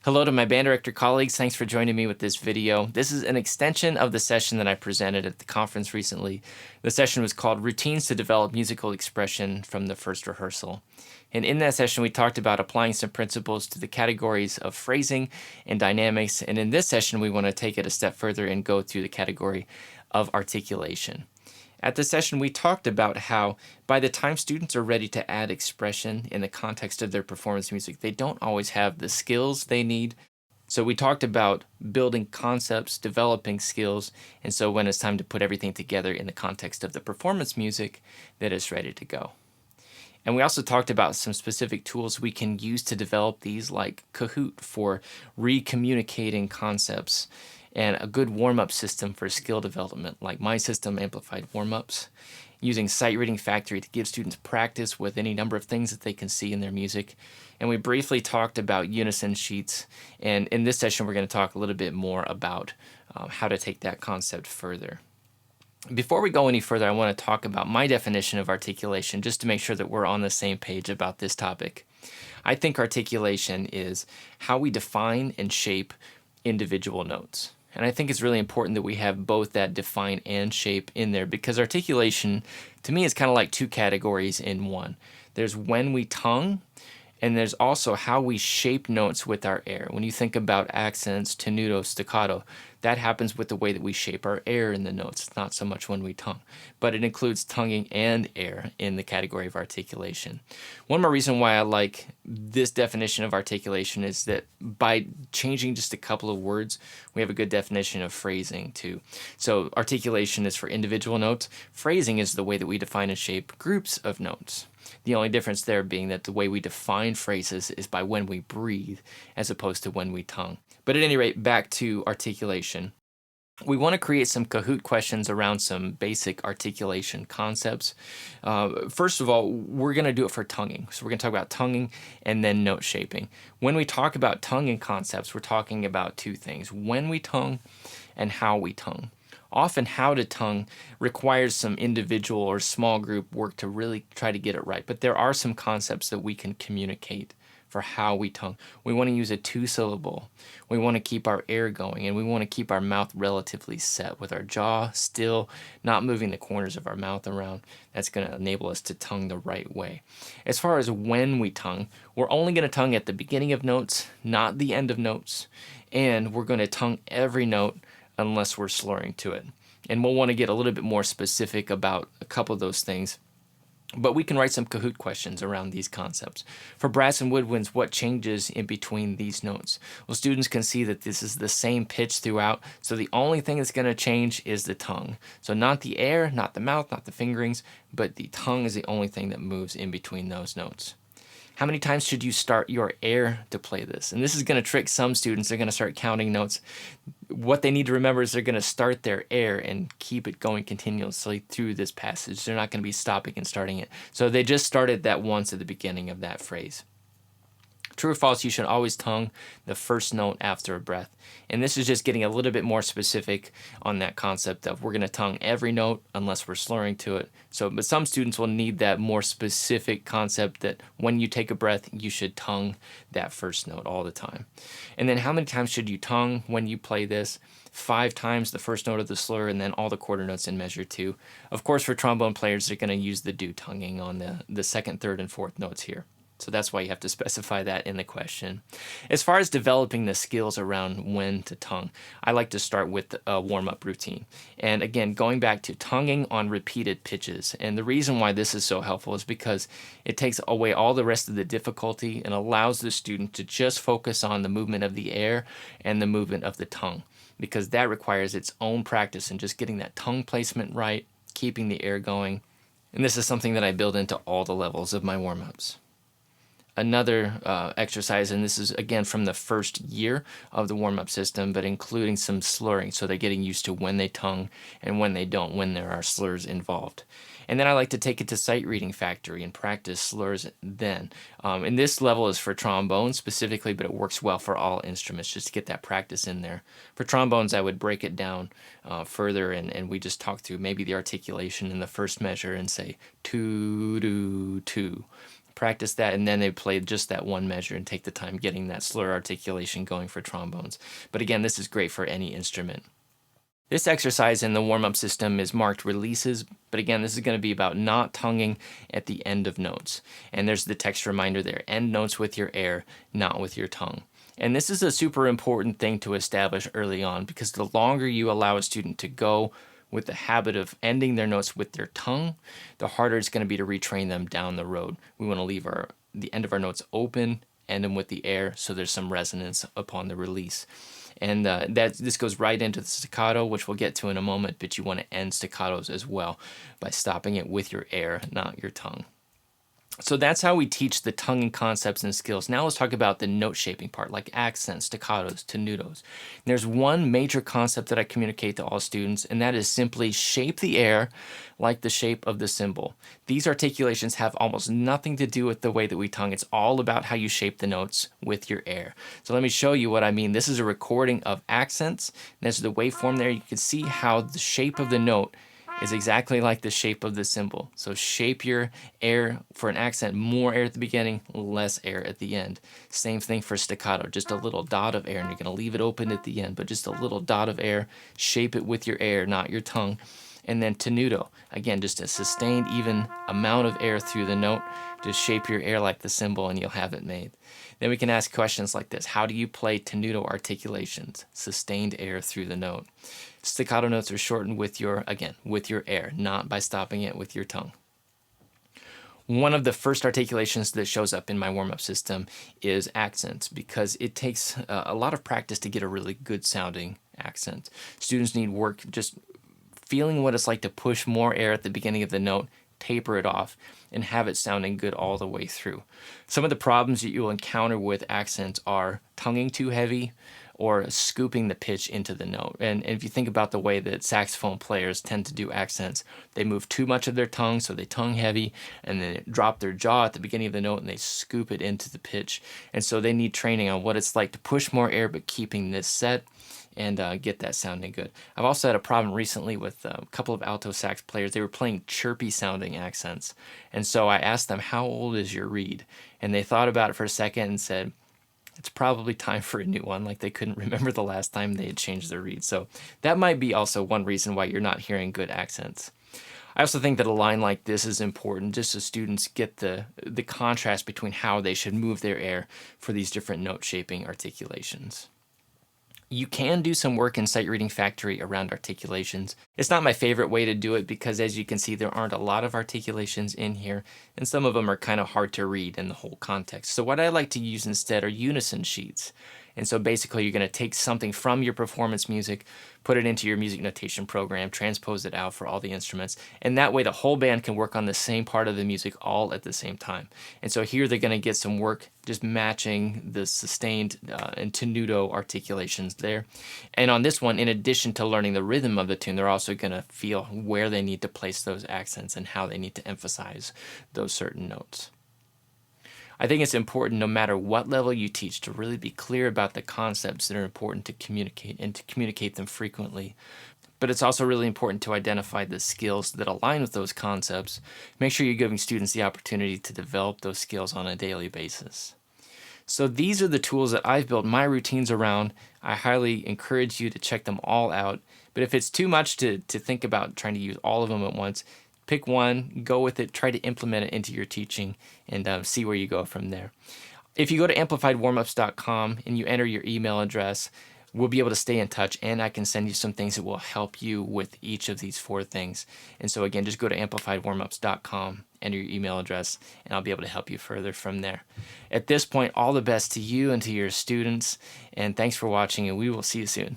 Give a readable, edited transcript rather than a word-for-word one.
Hello to my band director colleagues. Thanks for joining me with this video. This is an extension of the session that I presented at the conference recently. The session was called Routines to Develop Musical Expression from the First Rehearsal. And in that session, we talked about applying some principles to the categories of phrasing and dynamics. And in this session, we want to take it a step further and go through the category of articulation. At the session, we talked about how by the time students are ready to add expression in the context of their performance music, they don't always have the skills they need. So we talked about building concepts, developing skills, and so when it's time to put everything together in the context of the performance music, that is ready to go. And we also talked about some specific tools we can use to develop these, like Kahoot for re-communicating concepts, and a good warm-up system for skill development, like My System Amplified Warm-Ups, using Sight Reading Factory to give students practice with any number of things that they can see in their music. And we briefly talked about unison sheets, and in this session we're going to talk a little bit more about how to take that concept further. Before we go any further, I want to talk about my definition of articulation, just to make sure that we're on the same page about this topic. I think articulation is how we define and shape individual notes. And I think it's really important that we have both that define and shape in there, because articulation, to me, is kind of like two categories in one. There's when we tongue, and there's also how we shape notes with our air. When you think about accents, tenuto, staccato, that happens with the way that we shape our air in the notes. It's not so much when we tongue, but it includes tonguing and air in the category of articulation. One more reason why I like this definition of articulation is that by changing just a couple of words, we have a good definition of phrasing too. So articulation is for individual notes. Phrasing is the way that we define and shape groups of notes. The only difference there being that the way we define phrases is by when we breathe as opposed to when we tongue. But at any rate, back to articulation. We want to create some Kahoot questions around some basic articulation concepts. First of all, we're going to do it for tonguing. So we're going to talk about tonguing and then note shaping. When we talk about tonguing concepts, we're talking about two things: when we tongue and how we tongue. Often how to tongue requires some individual or small group work to really try to get it right. But there are some concepts that we can communicate for how we tongue. We want to use a two-syllable. We want to keep our air going, and we want to keep our mouth relatively set with our jaw still, not moving the corners of our mouth around. That's going to enable us to tongue the right way. As far as when we tongue, we're only going to tongue at the beginning of notes, not the end of notes. And we're going to tongue every note unless we're slurring to it. And we'll want to get a little bit more specific about a couple of those things. But we can write some Kahoot questions around these concepts. For brass and woodwinds, what changes in between these notes? Well, students can see that this is the same pitch throughout, so the only thing that's going to change is the tongue. So not the air, not the mouth, not the fingerings, but the tongue is the only thing that moves in between those notes. How many times should you start your air to play this? And this is going to trick some students. They're going to start counting notes. What they need to remember is they're going to start their air and keep it going continuously through this passage. They're not going to be stopping and starting it. So they just started that once at the beginning of that phrase. True or false, you should always tongue the first note after a breath. And this is just getting a little bit more specific on that concept of we're going to tongue every note unless we're slurring to it. But some students will need that more specific concept that when you take a breath, you should tongue that first note all the time. And then how many times should you tongue when you play this? 5 times the first note of the slur, and then all the quarter notes in measure 2. Of course, for trombone players, they're going to use the do tonguing on the second, third, and fourth notes here. So that's why you have to specify that in the question. As far as developing the skills around when to tongue, I like to start with a warm-up routine. And again, going back to tonguing on repeated pitches. And the reason why this is so helpful is because it takes away all the rest of the difficulty and allows the student to just focus on the movement of the air and the movement of the tongue, because that requires its own practice and just getting that tongue placement right, keeping the air going. And this is something that I build into all the levels of my warm-ups. Another exercise, and this is again from the first year of the warm-up system, but including some slurring, so they're getting used to when they tongue and when they don't, when there are slurs involved. And then I like to take it to Sight Reading Factory and practice slurs then. And this level is for trombone specifically, but it works well for all instruments, just to get that practice in there. For trombones, I would break it down further, and we just talk through maybe the articulation in the first measure and say, 2, 2, 2. practice that, and then they play just that one measure and take the time getting that slur articulation going for trombones. But again, this is great for any instrument. This exercise in the warm-up system is marked releases, but again, this is going to be about not tonguing at the end of notes. And there's the text reminder there, end notes with your air, not with your tongue. And this is a super important thing to establish early on, because the longer you allow a student to go with the habit of ending their notes with their tongue, the harder it's going to be to retrain them down the road. We want to leave the end of our notes open, end them with the air, so there's some resonance upon the release. And this goes right into the staccato, which we'll get to in a moment, but you want to end staccatos as well by stopping it with your air, not your tongue. So that's how we teach the tonguing concepts and skills. Now let's talk about the note shaping part, like accents, staccatos, tenutos. There's one major concept that I communicate to all students, and that is simply shape the air like the shape of the cymbal. These articulations have almost nothing to do with the way that we tongue. It's all about how you shape the notes with your air. So let me show you what I mean. This is a recording of accents. This is the waveform there. You can see how the shape of the note is exactly like the shape of the cymbal. So shape your air for an accent, more air at the beginning, less air at the end. Same thing for staccato, just a little dot of air, and you're going to leave it open at the end, but just a little dot of air. Shape it with your air, not your tongue. And then tenuto, again, just a sustained, even amount of air through the note. Just shape your air like the cymbal and you'll have it made. Then we can ask questions like this. How do you play tenuto articulations? Sustained air through the note. Staccato notes are shortened with your air, not by stopping it with your tongue. One of the first articulations that shows up in my warm-up system is accents, because it takes a lot of practice to get a really good sounding accent. Students need work just feeling what it's like to push more air at the beginning of the note, taper it off, and have it sounding good all the way through. Some of the problems that you'll encounter with accents are tonguing too heavy or scooping the pitch into the note. And if you think about the way that saxophone players tend to do accents, they move too much of their tongue, so they tongue heavy, and then drop their jaw at the beginning of the note and they scoop it into the pitch. And so they need training on what it's like to push more air but keeping this set and get that sounding good. I've also had a problem recently with a couple of alto sax players. They were playing chirpy sounding accents. And so I asked them, how old is your reed? And they thought about it for a second and said, it's probably time for a new one. Like they couldn't remember the last time they had changed their reed. So that might be also one reason why you're not hearing good accents. I also think that a line like this is important just so students get the contrast between how they should move their air for these different note shaping articulations. You can do some work in Sight Reading Factory around articulations. It's not my favorite way to do it because, as you can see, there aren't a lot of articulations in here, and some of them are kind of hard to read in the whole context. So what I like to use instead are unison sheets. And so basically you're going to take something from your performance music, put it into your music notation program, transpose it out for all the instruments, and that way the whole band can work on the same part of the music all at the same time. And so here they're going to get some work just matching the sustained and tenuto articulations there. And on this one, in addition to learning the rhythm of the tune, they're also going to feel where they need to place those accents and how they need to emphasize those certain notes. I think it's important, no matter what level you teach, to really be clear about the concepts that are important to communicate and to communicate them frequently. But it's also really important to identify the skills that align with those concepts. Make sure you're giving students the opportunity to develop those skills on a daily basis. So these are the tools that I've built my routines around. I highly encourage you to check them all out. But if it's too much to think about trying to use all of them at once, pick one, go with it, try to implement it into your teaching, and see where you go from there. If you go to amplifiedwarmups.com and you enter your email address, we'll be able to stay in touch, and I can send you some things that will help you with each of these 4 things. And so again, just go to amplifiedwarmups.com, enter your email address, and I'll be able to help you further from there. At this point, all the best to you and to your students, and thanks for watching, and we will see you soon.